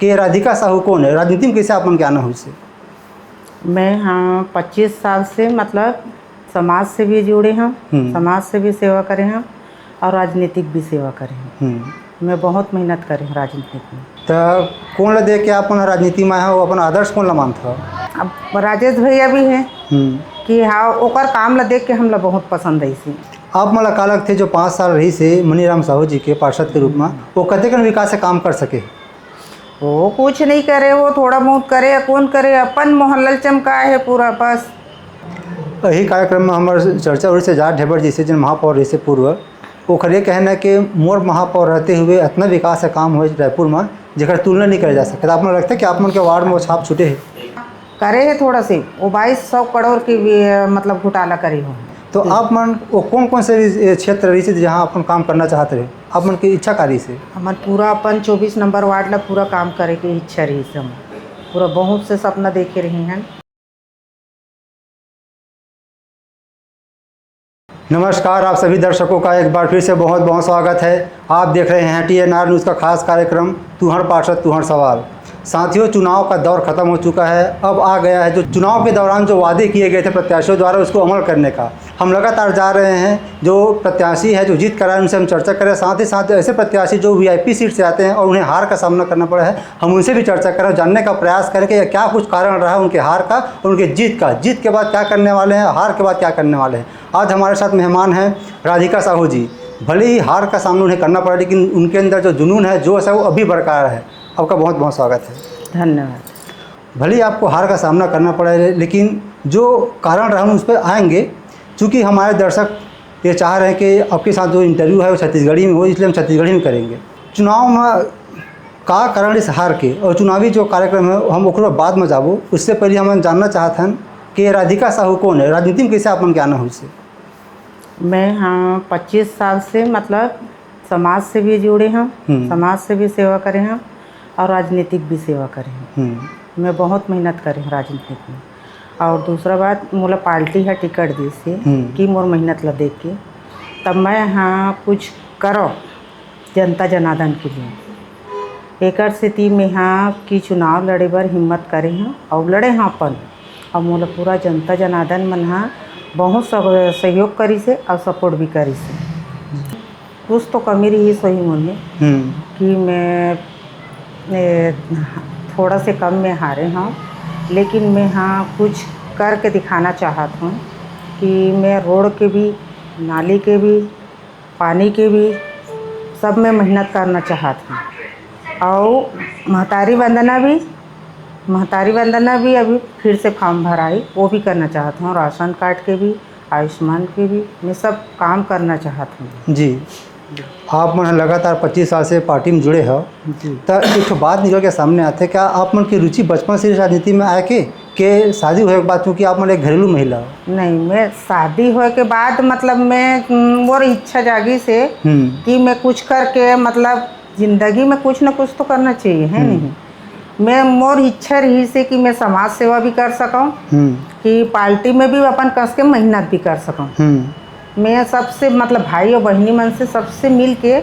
कि राधिका साहू कौन है, राजनीति में कैसे आपन के आना हुई से? मैं 25 साल से मतलब समाज से भी जुड़े हैं, समाज से भी सेवा करे हैं और राजनीतिक भी सेवा करे हैं। मैं बहुत मेहनत करे हैं राजनीति में। तो कौन ला देख के अपन राजनीति में है, अपन आदर्श कौन ला मानता? अब राजेश भैया भी हैं कि हाँ ओकर काम ला देख के हम ला बहुत पसंद है इसी। आप मला का लगते जो 5 साल रही से मनीराम साहू जी के पार्षद के रूप में, वो कते कन विकास से काम कर सके? वो कुछ नहीं करे, वो थोड़ा बहुत करे या कौन करे, अपन मोहल्ला चमका है पूरा बस। यही कार्यक्रम में हमारे चर्चा हो रही से जाट ढेबर जी से जिन महापौर रही से पूर्व, वो खड़े कहना कि मोर महापौर रहते हुए इतना विकास का काम हो रायपुर में जगह तुलना नहीं कर जा सकता। आप लगता है कि आप मन के वार्ड में वो छाप छूटे है करे है थोड़ा से, वो 2200 करोड़ की मतलब घोटाला करे हो। तो आप मन वो कौन कौन से क्षेत्र रही से जहाँ अपन काम करना चाहते रहे, आप मन की इच्छा कारी से? हमारे पूरा अपन 24 नंबर वार्ड ला पूरा काम करे की इच्छा रही से, हम पूरा बहुत से सपना देखे रहे हैं। नमस्कार, आप सभी दर्शकों का एक बार फिर से बहुत बहुत स्वागत है। आप देख रहे हैं TNR न्यूज़ का खास कार्यक्रम तुहर पार्षद तुहर सवाल। साथियों, चुनाव का दौर खत्म हो चुका है, अब आ गया है जो चुनाव के दौरान जो वादे किए गए थे प्रत्याशियों द्वारा उसको अमल करने का। हम लगातार जा रहे हैं, जो प्रत्याशी है जो जीत कर आए उनसे हम चर्चा करें, साथ ही साथ ऐसे प्रत्याशी जो VIP सीट से आते हैं और उन्हें हार का सामना करना पड़ा है, हम उनसे भी चर्चा करें, जानने का प्रयास करें कि क्या कुछ कारण रहा उनके हार का और उनके जीत का। जीत के बाद क्या करने वाले हैं, हार के बाद क्या करने वाले हैं। आज हमारे साथ मेहमान हैं राधिका साहू जी। भले ही हार का सामना उन्हें करना पड़ा, लेकिन उनके अंदर जो जुनून है, जोश है, वो अभी बरकरार है। आपका बहुत बहुत स्वागत है। धन्यवाद। भले ही आपको हार का सामना करना पड़ा है, लेकिन जो कारण रहा हम उस पर आएंगे। चूँकि हमारे दर्शक ये चाह रहे हैं कि आपके साथ जो इंटरव्यू है वो छत्तीसगढ़ी में हो, इसलिए हम छत्तीसगढ़ी में करेंगे। चुनाव में का कारण इस हार के और चुनावी जो कार्यक्रम है हम ओकरो बाद में जाबो, उससे पहले हम जानना चाहते हैं कि राधिका साहू कौन है, राजनीति में कैसे आपन के आना हुई से? मैं 25 साल से मतलब समाज से भी जुड़े हैं, समाज से भी सेवा करे हैं और राजनीतिक भी सेवा करे हैं। मैं बहुत मेहनत करे हैं राजनीतिक में। और दूसरा बात, मोला पार्टी है टिकट दी से कि मोर मेहनत ला देख के तब मैं कुछ करो जनता जनार्दन के लिए। एक स्थिति में कि चुनाव लड़े बर हिम्मत करे हैं और लड़े हैं अपन, और मोला पूरा जनता जनार्दन मन बहुत सहयोग करी से और सपोर्ट भी करी से। कुछ तो कमी रही सही मन में कि मैं थोड़ा से कम में हारे हूँ, लेकिन मैं कुछ करके दिखाना चाहता हूँ कि मैं रोड के भी, नाली के भी, पानी के भी सब में मेहनत करना चाहता हूँ। और महतारी वंदना भी अभी फिर से फॉर्म भराई, वो भी करना चाहता हूँ। राशन कार्ड के भी, आयुष्मान के भी, मैं सब काम करना चाहता हूँ। जी, आप मन लगातार 25 साल से पार्टी में जुड़े हो, तो एक बात निकल के सामने आते, क्या आप मन की रुचि बचपन से राजनीति में आए के शादी होने के बाद, क्योंकि आप मन एक घरेलू महिला हो? नहीं, मैं शादी होने के बाद मतलब मैं मोर इच्छा जागी से कि मैं कुछ करके मतलब जिंदगी में कुछ न कुछ तो करना चाहिए, है नहीं। मैं मोर इच्छा रही से कि मैं समाज सेवा भी कर सकूँ, कि पार्टी में भी अपन कस के मेहनत भी कर सकूँ। मैं सबसे मतलब भाई और बहनी मन से सबसे मिल के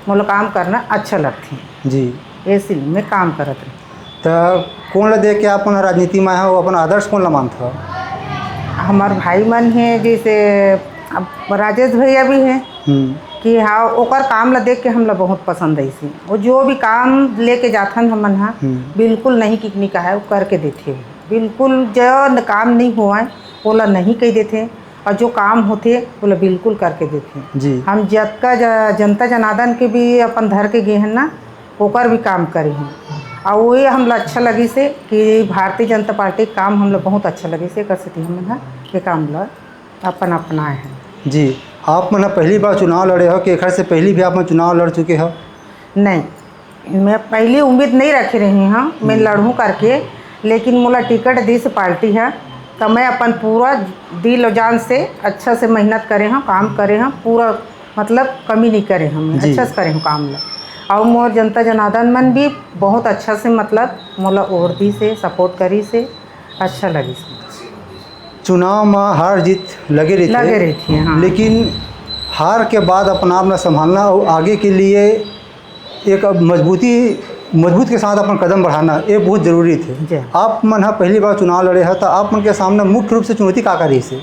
मोला काम करना अच्छा लगती है जी, इसलिए मैं काम करत रही। तो कौन ला देख के आप राजनीति में हो, अपन आदर्श कौन ला मानते हो? हमारे भाई मन है, जैसे अब राजेश भैया भी हैं कि हाँ ओकर काम ला देख के हम ला बहुत पसंद है इसी। वो जो भी काम लेके जाथन हमन बिल्कुल नहीं किकनी का है वो करके देते, बिल्कुल जो काम नहीं हुआ है वो ला नहीं कह देते, और जो काम होते बोला बिल्कुल करके देते जी। हम जतका जनता जनार्दन के भी अपन धर के गए हैं ना, ओकर भी काम करे हैं। और वही हमला अच्छा लगी से कि भारतीय जनता पार्टी काम हमला बहुत अच्छा लगी से कर सकती हम ये काम ला अपन अपनाए हैं। जी, आप मन पहली बार चुनाव लड़े हो कि एक से पहले भी आप मन चुनाव लड़ चुके हो? नहीं, मैं पहली उम्मीद नहीं रखी रही हूँ मैं लड़ूँ करके, लेकिन मोला टिकट दी से पार्टी है तो मैं अपन पूरा दिल और जान से अच्छा से मेहनत करे हैं, काम करे हैं, पूरा मतलब कमी नहीं करे हम, अच्छा से करे हैं काम ला। और मोर जनता जनार्दन मन भी बहुत अच्छा से मतलब मोला और दी से सपोर्ट करी से अच्छा लगी से। चुनाव में हार जीत लगे रहती है, हाँ। लेकिन हार के बाद अपना आप संभालना और आगे के लिए एक मजबूती मजबूत के साथ अपन कदम बढ़ाना ये बहुत जरूरी जी। थे। आप मन हा पहली बार चुनाव लड़े हैं तो आप मन के सामने मुख्य रूप से चुनौती का रही से?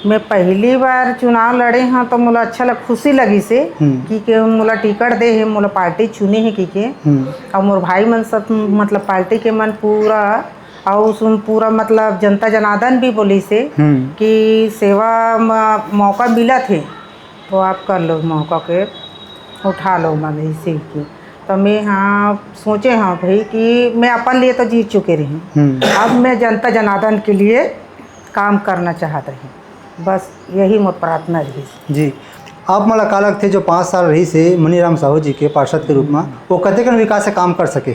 मैं पहली बार चुनाव लड़े हाँ तो मोला अच्छा खुशी लगी से कि मोला टिकट दे है, मोला पार्टी चुने है कि और मोर भाई मन सब मतलब पार्टी के मन पूरा और उसमें पूरा मतलब जनता जनार्दन भी बोली से कि सेवा मौका मिला थे तो आप कर लो मौका के उठा लो मैंने इसी की। तो मैं हाँ सोचे हाँ भाई कि मैं अपन लिए तो जीत चुके रही, अब मैं जनता जनार्दन के लिए काम करना चाहत रही, बस यही मोर प्रार्थना रही। जी, आप मला का लगते जो 5 साल रही से मनीराम साहू जी के पार्षद के रूप में वो कतेकन विकास से काम कर सके?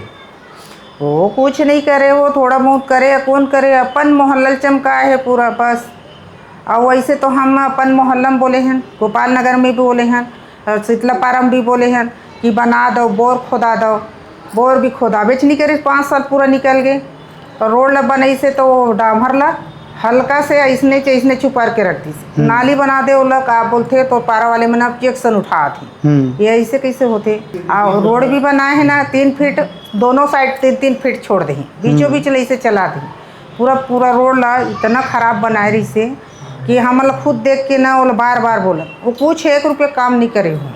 वो कुछ नहीं करे, वो थोड़ा बहुत करे, कौन करे, अपन मोहल्ला चमका है पूरा बस। और वैसे तो हम अपन मोहल्ला में बोले हैं, गोपाल नगर में भी बोले हैं, शीतला पारम भी बोले हैं कि बना दो, बोर खोदा दो, बोर भी खोदाबे नहीं करे। 5 साल पूरा निकल गए और रोड ला बनई से तो डामर ला हल्का से ऐसने छुपा के रख दी, नाली बना दे ओला का बोलते तो पारा वाले में ऑब्जेक्शन उठा थी, ये ऐसे कैसे होते। और रोड भी बनाए है ना 3 फीट दोनों साइड 3-3 फीट छोड़ दे, बीचों बीच ऐसे चला दे, पूरा रोड ला इतना खराब बनाए रही से कि हम खुद देख के ना वो बार बार बोला वो कुछ 1 रुपये काम नहीं करे हो,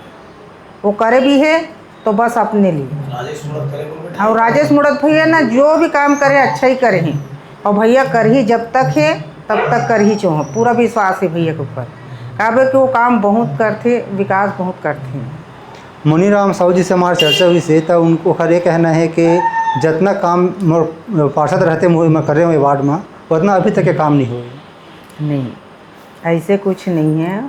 वो करे भी है तो बस अपने लिए। और राजेश मुड़त भैया ना जो भी काम करे अच्छा ही करे हैं, और भैया कर ही जब तक है तब तक कर ही चाहो, पूरा विश्वास है भैया के ऊपर, काबे कि वो काम बहुत करते, विकास बहुत करते हैं। मनीराम साहू जी से हमारी चर्चा हुई से तो उनको खर ये कहना है कि जितना काम पार्षद रहते मैं कर रहे हुए वार्ड में उतना अभी तक के काम नहीं हुए। नहीं, ऐसे कुछ नहीं है।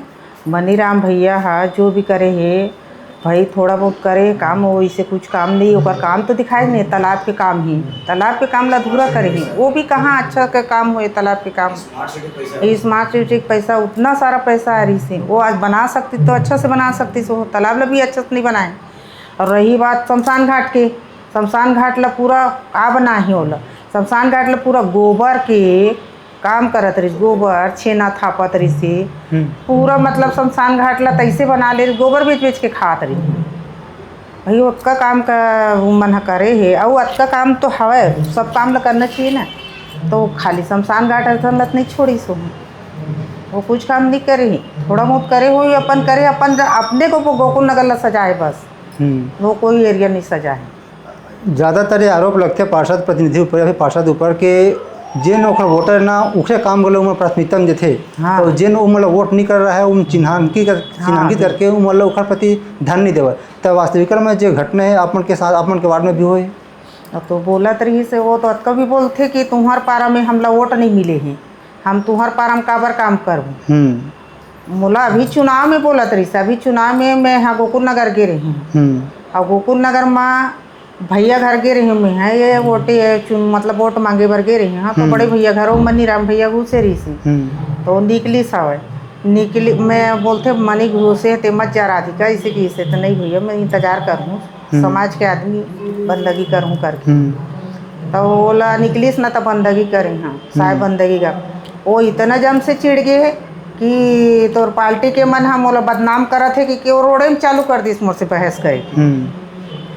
मनीराम भैया हा जो भी करे है भाई थोड़ा बहुत करे काम, वो इससे कुछ काम नहीं होकर काम तो दिखाए नहीं, तालाब के काम ही, तालाब के काम ला अधूरा करे ही, वो भी कहाँ अच्छा का काम हुए तालाब के काम। स्मार्ट सिटी पैसा उतना सारा पैसा आ रही से वो आज बना सकती तो अच्छा से बना सकती से, वो तालाब ला भी अच्छा से नहीं बनाए। और रही बात शमशान घाट के, शमशान घाट ला पूरा का बना ही होला, शमशान घाट ला पूरा गोबर के काम करत रही, गोबर छेना थापत रही से पूरा मतलब शमशान घाट ला तैसे बना ले, गोबर बेच के खात रही भाई। उसका काम का मन करे है और अच्छा काम तो हवे, सब काम ला करना चाहिए ना, तो खाली शमशान घाट ऐसा लत नहीं छोड़ी सो वो कुछ काम नहीं करे, थोड़ा बहुत करे हो अपन करे, अपन अपने को गोकुल नगर ला सजाए बस, वो कोई एरिया नहीं सजाए। ज़्यादातर ये आरोप लगते हैं पार्षद प्रतिनिधि ऊपर या फिर पार्षद ऊपर के जिन ओखर वोटर ना उखरे काम गले उमर प्राथमिकता में थे, तो जिन उमर वोट नहीं कर रहा है उन चिन्हांकित करके उमर ओखर प्रति ध्यान नहीं देवा, तब वास्तविक में जो घटना है अपन के साथ अपन के वार्ड में भी हुए। तो बोला तरी से वो तो अतका भी बोलते कि तुम्हार पारा में हमला वोट नहीं मिले हैं, हम तुम्हार पारा में काबर काम करूँ। मोला अभी चुनाव में बोला तरी से, अभी चुनाव में मैं यहाँ गोकुल नगर गे रही हूँ और गोकुल नगर में भैया घर गे रही हूँ मैं, है ये वोटे मतलब वोट मांगे बर गे रही हूँ, तो बड़े भैया घरों मनीराम भैया घुसे रही सी, तो निकली सवय निकली, मैं बोलते मनी घुसे ते मत जा राधिका इसे की से, तो नहीं भैया मैं इंतजार करूँ, समाज के आदमी बंदगी करूँ करके, तो बोला निकलीस ना तो बंदगी करें हाँ साहब बंदगी का। वो इतना जम से चिढ़ गए है कि तोर पार्टी के मन हम बोला बदनाम करत है कि वो रोडे में चालू कर दी मोर से बहस करे,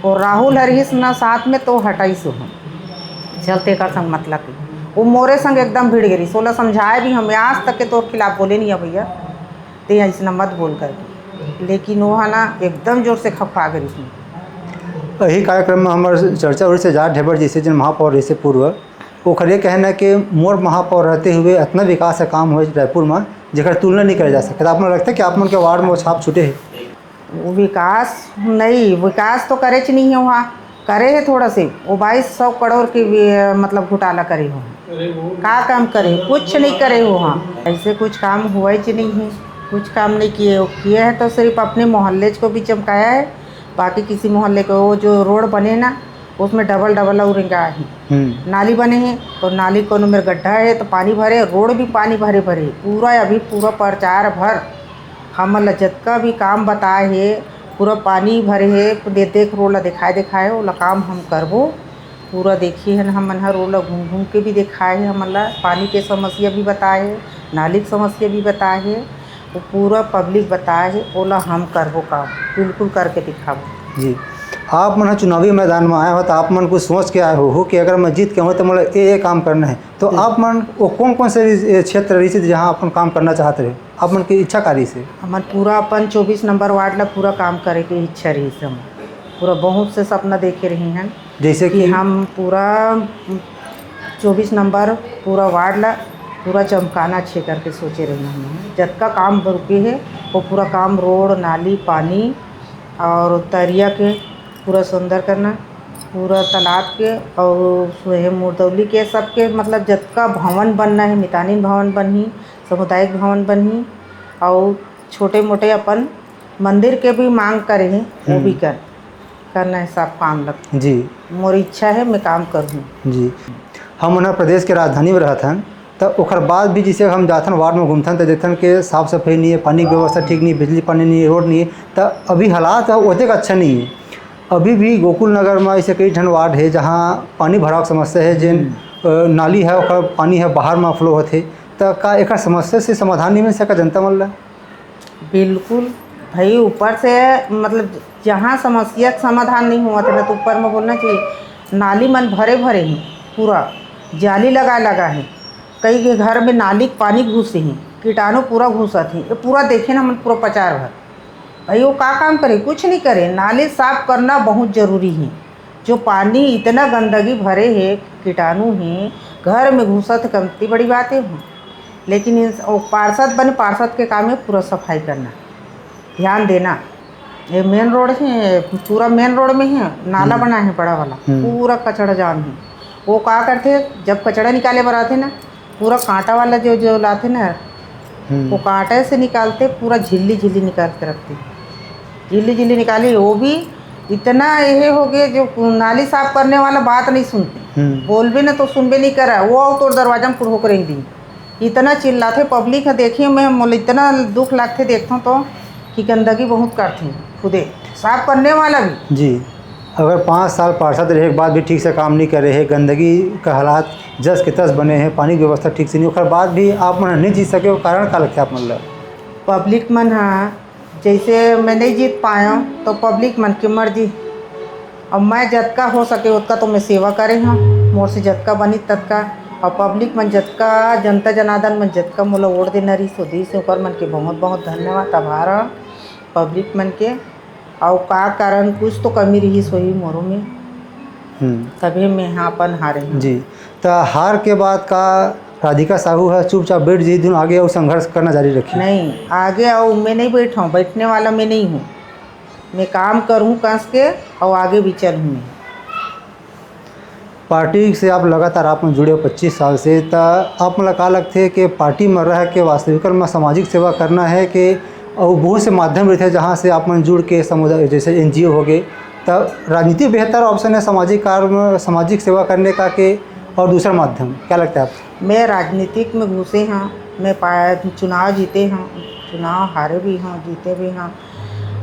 और राहुल हरीश ना साथ में तो हटाई सो हम चलते का संग मतलब कि वो मोरे संग एकदम भिड़ गई, 16 समझाए भी हमें आज तक के तोर खिलाफ बोले नहीं है भैया ते ऐसा मत बोल करके, लेकिन वो है ना एकदम जोर से खफा गई उसमें। यही कार्यक्रम में हमारे चर्चा हो रही से जाट ढेबर जैसे जिन महापौर रही से पूर्व वो खरे कहना है कि मोर महापौर रहते हुए इतना विकास का काम हुए रायपुर में जगह तुलना नहीं कर जा सकता। आप लगता है कि आप मन के वार्ड में वो छाप छूटे है? विकास नहीं, विकास तो करे नहीं है वहाँ, करे है थोड़ा से, वो 2200 करोड़ की मतलब घोटाला करे हो, का काम करे, कुछ नहीं करे हो वहाँ, ऐसे कुछ काम हुआ ही नहीं है, कुछ काम नहीं किए है तो सिर्फ अपने मोहल्ले को भी चमकाया है, बाकी किसी मोहल्ले को वो जो रोड बने ना उसमें डबल औरंगा है, नाली बने हैं तो नाली को में गड्ढा है तो पानी भरे, रोड भी पानी भरे पूरा अभी पूरा प्रचार भर हमला जितना भी काम बताए है पूरा पानी भरे है, देख रोड ला दिखाए वो काम हम करबो पूरा देखिए है हम मन रोड ला घूम के भी दिखाए है, हमला पानी के समस्या भी बताए है, नाली की समस्या भी बताए है, वो पूरा पब्लिक बताए है, ओला हम करबो काम बिल्कुल करके दिखाबो। जी, आप मन चुनावी मैदान में आए हो तो आप मन कुछ सोच के आए हो कि अगर मैं जीत के हो तो मतलब ये काम करना है, तो आप मन वो कौन कौन से क्षेत्र रही थी जहाँ अपन काम करना चाहते रहे, आप मन की इच्छा कारी से? हमार पूरा अपन 24 नंबर वार्ड ला पूरा काम करे के इच्छा रही से, हम पूरा बहुत से सपना देखे रही हैं, जैसे कि हम पूरा 24 नंबर पूरा वार्ड ला पूरा चमकाना अच्छे करके सोचे रही हम। जितना काम रुके है वो पूरा काम रोड नाली पानी और तरिया के पूरा सुंदर करना, पूरा तालाब के और मुरदौली के सबके मतलब जितना भवन बनना है, मितानी भवन बनही, सामुदायिक भवन बनही और छोटे मोटे अपन मंदिर के भी मांग करे हैं वो भी करना है, सब काम लग जी मोर इच्छा है मैं काम करूँ जी। हम उन्हें प्रदेश के राजधानी में रहथन तो ओकर बाद भी जैसे हम जाथन वार्ड में घूमथन तो देखथन के साफ सफाई नहीं है, पानी की व्यवस्था ठीक नहीं, बिजली पानी नहीं है, रोड नहीं है, तो अभी हालात उतने अच्छा नहीं है। अभी भी गोकुल नगर में ऐसे कई ठन वार्ड है जहाँ पानी भराव समस्या है, जिन नाली है और पानी है बाहर में फ्लो होते, तो का एक समस्या से समाधान नहीं मिल सका जनता मन ला? बिल्कुल भाई, ऊपर से मतलब जहाँ समस्या का समाधान नहीं हुआ था तो ऊपर में बोलना चाहिए। नाली मन भरे भरे हैं, पूरा जाली लगा है, कई के घर में नाली पानी घुसे हैं, कीटाणु पूरा घुसत हैं, ये पूरा देखे ना मन पूरा पचार भर। भाई वो का काम करे, कुछ नहीं करे, नाली साफ करना बहुत ज़रूरी है। जो पानी इतना गंदगी भरे है, कीटाणु हैं घर में घुसत, कमती बड़ी बात है, लेकिन पार्षद बने, पार्षद के काम है पूरा सफाई करना, ध्यान देना। ये मेन रोड है, पूरा मेन रोड में है नाला बना है बड़ा वाला, पूरा कचड़ा जाम है। वो क्या करते जब कचड़ा निकाले बर आते ना, पूरा कांटा वाला जो लाते ना, वो कांटे से निकालते, पूरा झिल्ली निकाल के रखते, झिल्ली निकाली। वो भी इतना ये हो गए जो नाली साफ करने वाला बात नहीं सुनते, बोल भी ना तो सुनबे नहीं करा, वो तो दरवाजा में खुद करेंगे दी, इतना चिल्लाते पब्लिक है। देखिए मैं इतना दुख लगते देखता हूँ तो कि गंदगी बहुत करते हैं खुदे साफ करने वाला भी। जी, अगर 5 साल पार्षद रहे के बाद भी ठीक से काम नहीं कर रहे हैं, गंदगी का हालात जस के तस बने हैं, पानी की व्यवस्था ठीक से नहीं, उसके बाद भी आप मन नहीं जीत सके, वो कारण का लगता है आप मतलब? पब्लिक मन हाँ, जैसे मैं नहीं जीत पाया तो पब्लिक मन की मर्जी, और मैं जतका हो सके उतना तो मैं सेवा करे हाँ, मोर से जतका बनी ततका, और पब्लिक मन जतका जनता जनार्दन मन जतका मोला वोट देना रही सो दी से ऊपर मन के बहुत बहुत धन्यवाद आभार पब्लिक मन के। और का कारण कुछ तो कमी रही सोई मोरों में, तभी मैं यहाँ अपन हारे हूँ। जी, तो हार के बाद का राधिका साहू है चुपचाप बैठ जी दिन आगे और संघर्ष करना जारी रखी? नहीं, आगे और मैं नहीं बैठा हूँ, बैठने वाला मैं नहीं हूँ, मैं काम करूँ कस के और आगे भी चलूँ। मैं पार्टी से आप लगातार आप में जुड़े हो 25 साल से, तो आप मतलब का लगते है कि पार्टी में रह के वास्तविक में सामाजिक सेवा करना है कि और बहुत से माध्यम रहते हैं जहाँ से आप मन जुड़ के समुदाय जैसे NGO हो गए, तब राजनीति बेहतर ऑप्शन है सामाजिक कार्य में सामाजिक सेवा करने का के और दूसरा माध्यम, क्या लगता है आपको? मैं राजनीतिक में घुसे हाँ, मैं चुनाव जीते हाँ, चुनाव हारे भी हाँ, जीते भी हाँ।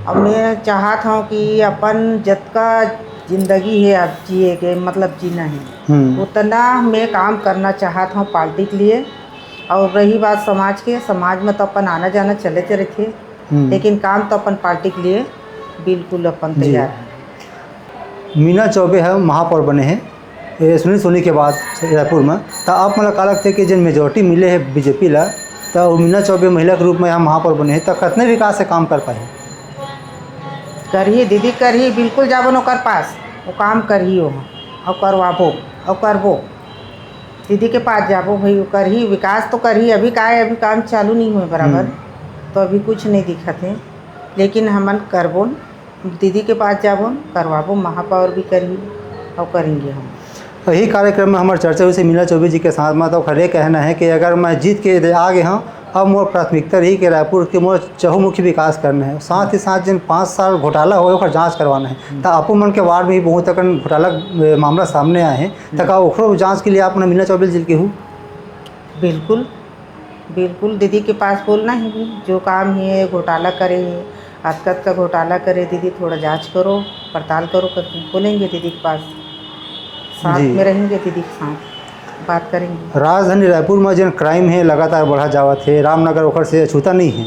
अब मैं चाहता हूँ कि अपन जितना ज़िंदगी है अब जिए के मतलब जीना है, उतना मैं काम करना चाहता हूँ पार्टी के लिए। और रही बात समाज के, समाज में तो अपन आना जाना चलते रहते, लेकिन काम तो अपन पार्टी के लिए बिल्कुल अपन तैयार है। मीना चौबे है महापौर बने हैं सुनील सोनी के बाद रायपुर में, तो आप मतलब का लगता है कि जिन मेजोरिटी मिले है बीजेपी ला, तो मीना चौबे महिला के रूप में यहाँ महापौर बने हैं, तो कितने विकास से काम कर पाए? करिए दीदी करिए, बिल्कुल जाबो नौकर पास वो काम करिए और करवाबो और करबो, दीदी के पास जाबो भाई, वो करही विकास तो करही। अभी का है, अभी काम चालू नहीं हुए बराबर, तो अभी कुछ नहीं दिखत है, लेकिन हमन करबो, दीदी के पास जाबो करवाबो, महापौर भी करही और करेंगे हम। यही कार्यक्रम में हमारे चर्चा हुई से मीना चौबे जी के साथ में, तो खड़े कहना है कि अगर मैं जीत के आ गए हाँ, अब मोर प्राथमिकता रही कि रायपुर के मोर चहुमुखी विकास करना है, साथ ही साथ जिन 5 साल घोटाला हो ओकर जांच करवाना है। तो आपो मन के वार्ड में भी बहुत अकन घोटाला मामला सामने आए हैं, तो का ओकरो जांच के लिए आप मीना चौबे जी के हूँ? बिल्कुल बिल्कुल, दीदी के पास बोलना है भी, जो काम है घोटाला करे है, हरकत का घोटाला करे, दीदी थोड़ा जांच करो पड़ताल करो करके बोलेंगे दीदी के पास, साथ में रहेंगे दीदी के साथ बात करेंगे। राजधानी रायपुर में जिन क्राइम है लगातार बढ़ा जावत है, रामनगर ओकर से अछूता नहीं है,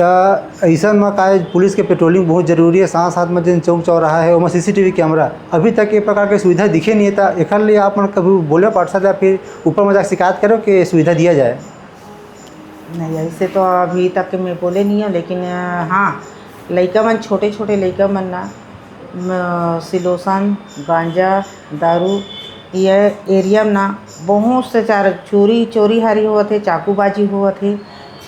तो ऐसा में का पुलिस के पेट्रोलिंग बहुत जरूरी है, साथ साथ में जिन चौक चौराहा है वहाँ CCTV कैमरा अभी तक ये प्रकार के सुविधा दिखे नहीं था। एक लिए आप मन कभी बोले पार्षद या फिर ऊपर में जाकर शिकायत करो कि सुविधा दिया जाए? नहीं, ऐसे तो अभी तक मैं बोले नहीं हूँ, लेकिन हाँ, लड़का मन छोटे छोटे लड़का मन ना सिलोसन गांजा दारू ये एरिया में ना बहुत से चार चोरी हारी हुआ थे, चाकूबाजी हुआ थे,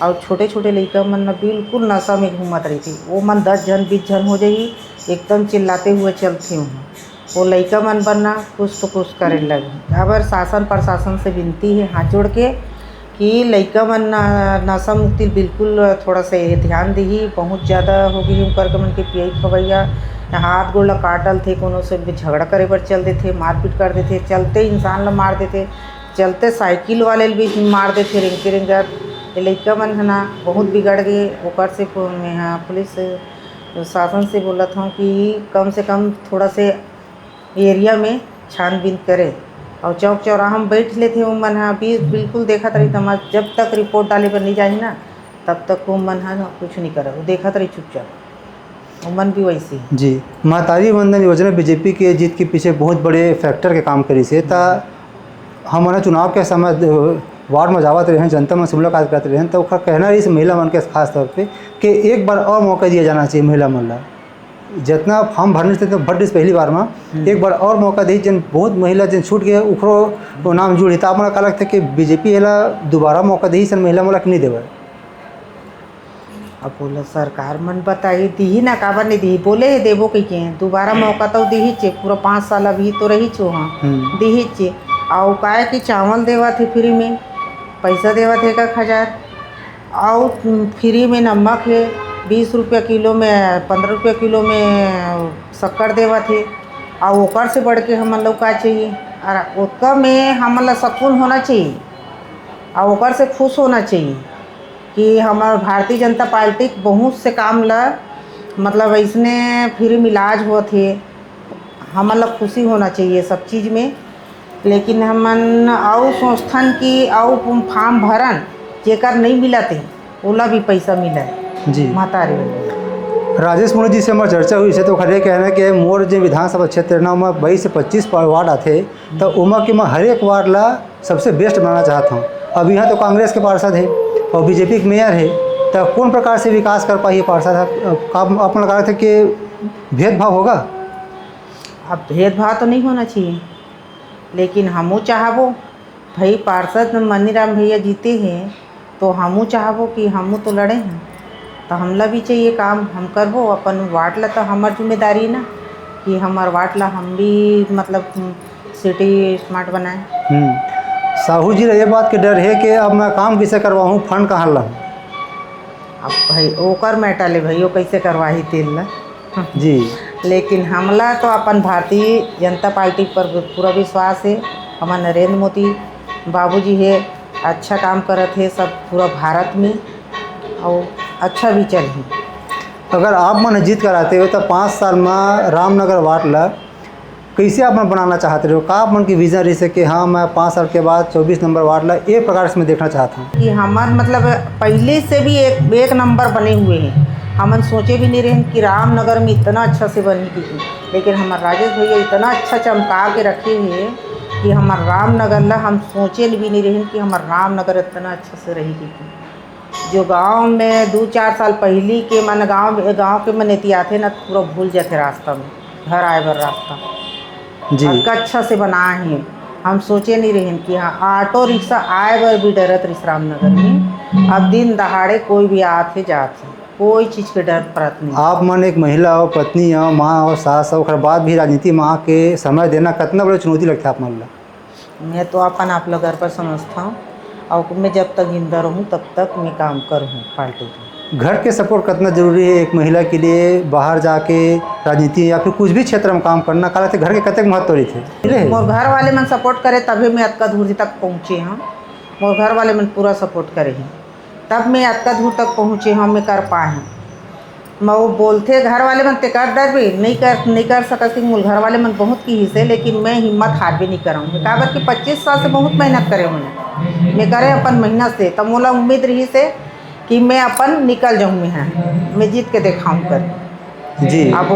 और छोटे छोटे लड़का मन ना बिल्कुल नशा में घूमत रही थी। वो मन 10 जन 20 जन हो जाई, एकदम चिल्लाते हुए चलते वहाँ। वो लड़का मन बनना कुछ तो कुछ करे लगे। अगर शासन प्रशासन से विनती है हाथ जोड़ के कि लड़का मन नशा मुक्ति बिल्कुल थोड़ा सा ध्यान दी। बहुत ज़्यादा हो गई उनकर के मन के पियई खवैया हाथ गोड़ काट डल थे, कोनो से झगड़ा करे पर चल देते, मारपीट कर देते, चलते इंसान ला मार देते, चलते साइकिल वाले भी मार देते रिंग रिंगर। ये लड़का मन है ना बहुत बिगड़ गए। ओकर से मैं हाँ पुलिस शासन से बोला था कि कम से कम थोड़ा से एरिया में छानबीन करे, और चौक चौराहा में बैठ लेते वो मन हाँ भी बिल्कुल देखा तरी तमाश। जब तक रिपोर्ट डाले पर नहीं जाए ना तब तक वो मन हाँ कुछ नहीं करे, वो देखा तरी चुपचाप। वो मन भी वैसी जी। महतारी वंदन योजना बीजेपी के जीत के पीछे बहुत बड़े फैक्टर के काम करी से। हमारा चुनाव के समय वार्ड में जावत रहे, जनता में से मुलाकात करते रहे, तो कहना इस महिला मन के खास तौर पे कि एक बार और मौका दिया जाना चाहिए महिला मन ला। जितना फॉर्म भरने से तो भर पहली बार में एक बार और मौका दी। जिन बहुत महिला जिन छूट गए उखरो नाम जुड़ी, तो आप का लगता है कि बीजेपी एला दोबारा मौका दी सन महिला मोला कि नहीं देवे? अब बोला सरकार मन बताई दी ना, काबर नहीं दी, बोले देवो कही के दोबारा मौका तो दी चे, पूरा 5 साल अभी तो रही छो। हाँ दी चे, और काय कि चावल देवा थे फ्री में, पैसा देवा थे 1000, और फ्री में नमक है 20 रुपया किलो में, 15 रुपया किलो में शक्कर देवा थे। और ओकर से बढ़ के हम लोग का चाहिए, और ओकर में हम लोग सुकून होना चाहिए, और ओकर से खुश होना चाहिए कि हमारे भारतीय जनता पार्टी बहुत से काम ला मतलब इसने फ्री में इलाज हुआ थे। हम लोग खुशी होना चाहिए सब चीज़ में, लेकिन हमन और संस्थान की और फॉर्म भरन जेकर नहीं मिला थे ओला भी पैसा मिला जी। महतारी राजेश मुनि जी से हमारी चर्चा हुई से तो खड़े कहना है कि मोर जो विधानसभा क्षेत्र ना में 22 से 25 वार्ड आते, तो उमा कि मैं हर एक वार्ड ला सबसे बेस्ट बनाना चाहता हूँ। अब यहाँ तो कांग्रेस के पार्षद है और बीजेपी के मेयर है, तो कौन प्रकार से विकास कर पाई पार्षद? अपना लगा था कि भेदभाव होगा? अब भेदभाव तो नहीं होना चाहिए, लेकिन हमू चाहबो भाई पार्षद मनीराम भैया जीते हैं तो हमू चाहबो कि हमू तो लड़े हैं, तो हमला भी चाहिए काम हम करबो अपन वार्ड ला। तो हमार जिम्मेदारी ना कि हमार वार्ड ला हम भी मतलब सिटी स्मार्ट बनाए। साहू जी ये बात के डर है कि अब मैं काम कैसे करवाऊँ, फंड कहाँ लाऊँ? अब भाई ओकर मैटर ले भाई वो कैसे करवाही तेल ला जी। लेकिन हमला तो अपन भारतीय जनता पार्टी पर पूरा विश्वास है। हमारे नरेंद्र मोदी बाबूजी है, अच्छा काम करत है सब पूरा भारत में, और अच्छा भी चल है। अगर आप मन जीत कर आते हो तो 5 साल में रामनगर वार्ड ला कैसे आप मन बनाना चाहते हो? का आप मन की विजन रही से कि हाँ मैं 5 साल के बाद 24 नंबर वार्ड ला एक प्रकार से मैं देखना चाहता हूँ कि हमार मतलब पहले से भी एक नंबर बने हुए हैं। हमन सोचे भी नहीं रहे कि रामनगर में इतना अच्छा से बनी की, लेकिन हमारे राजेश भैया इतना अच्छा चमका के रखे हैं कि हमारे रामनगर ला हम सोचे भी नहीं रहे कि हमारे रामनगर इतना अच्छा से रहेगी। जो गांव में 2-4 साल पहले के मन गांव के मन आते ना पूरा भूल जाते रास्ता में, घर आए बर रास्ता जी। अच्छा से बनाए हैं। हम सोचे नहीं रहे कि हाँ ऑटो रिक्शा आए बर भी डरत रही रामनगर में। अब दिन दहाड़े कोई भी आते जाते, कोई चीज़ के डर परत नहीं। आप मन एक महिला हो, पत्नी हो, माँ हो, सास हो, बाद भी राजनीति में आके समय देना कितना बड़ी चुनौती लगता है आप मन ला? मैं तो अपन आप लोग घर पर समझता हूँ, और मैं जब तक जिंदा रहूँ तब तक मैं काम करूँ पार्टी का। घर के सपोर्ट कितना जरूरी है एक महिला के लिए? बाहर जाके राजनीति या फिर कुछ भी क्षेत्र में काम करना कहते घर के कतक महत्व रही थे? मोर घर वाले मन सपोर्ट करे तभी मैं अतका दूर तक पहुँचे हैं। मोर घर वाले मन पूरा सपोर्ट करे हैं तब मैं अतका दूर तक पहुँचे हम मैं कर पाए। मैं वो बोलते घर वाले मन ते कर डर भी नहीं कर सकती। मोर घर वाले मन बहुत की हिस्से, लेकिन मैं हिम्मत हार भी नहीं कराऊँगी। काबर कि 25 साल से बहुत मेहनत करे मैंने, मैं करे अपन मेहनत से। तब मोला उम्मीद रही से कि मैं अपन निकल जाऊँ यहाँ, मैं जीत के दिखाऊँ कर। जी अब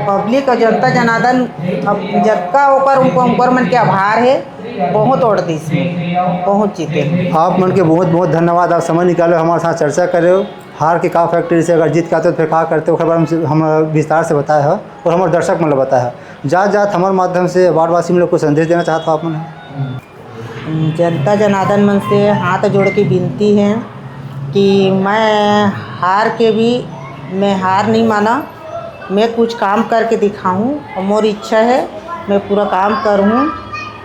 पब्लिक और जनता जनार्दन अब जबका ऊपर मन के आभार है, बहुत और देश में बहुत जीते। आप मन के बहुत बहुत धन्यवाद। आप समय निकालो हमारे साथ चर्चा करे हो। हार के का फैक्ट्री से अगर जीत के आते तो फिर का करते ओकर बारे में हम विस्तार से बताया है और हमारे दर्शक मतलब बताया है। जात हमारे माध्यम से वार्डवासी में लोग को संदेश देना चाहता हूँ आपने। जनता जनार्दन मन से हाथ जोड़ के विनती है कि मैं हार नहीं माना, मैं कुछ काम करके दिखाऊं और मोर इच्छा है मैं पूरा काम करूं।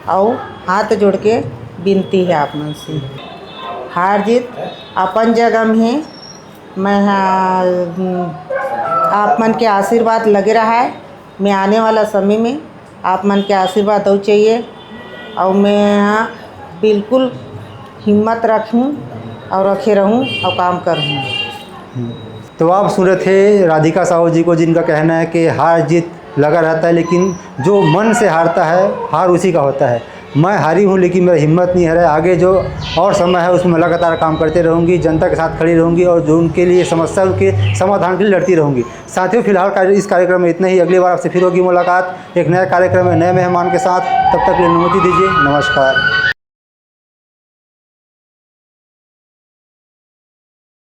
और हाथ जोड़ के विनती है आप मन से, हार जीत अपन जगह में है। मैं आप मन के आशीर्वाद लगे रहा है। मैं आने वाला समय में आप मन के आशीर्वाद दो चाहिए और मैं बिल्कुल हिम्मत रखूं और रखे रहूं और काम करूं। तो आप सुन रहे थे राधिका साहू जी को, जिनका कहना है कि हार जीत लगा रहता है, लेकिन जो मन से हारता है हार उसी का होता है। मैं हारी हूँ लेकिन मेरी हिम्मत नहीं है। आगे जो और समय है उसमें लगातार काम करते रहूँगी, जनता के साथ खड़ी रहूँगी और जो उनके लिए समस्या के समाधान के लिए लड़ती रहूँगी। साथियों, फिलहाल इस कार्यक्रम में इतना ही। अगली बार आपसे फिर होगी मुलाकात एक नए कार्यक्रम में नए मेहमान के साथ। तब तक के लिए अनुमति दीजिए। नमस्कार।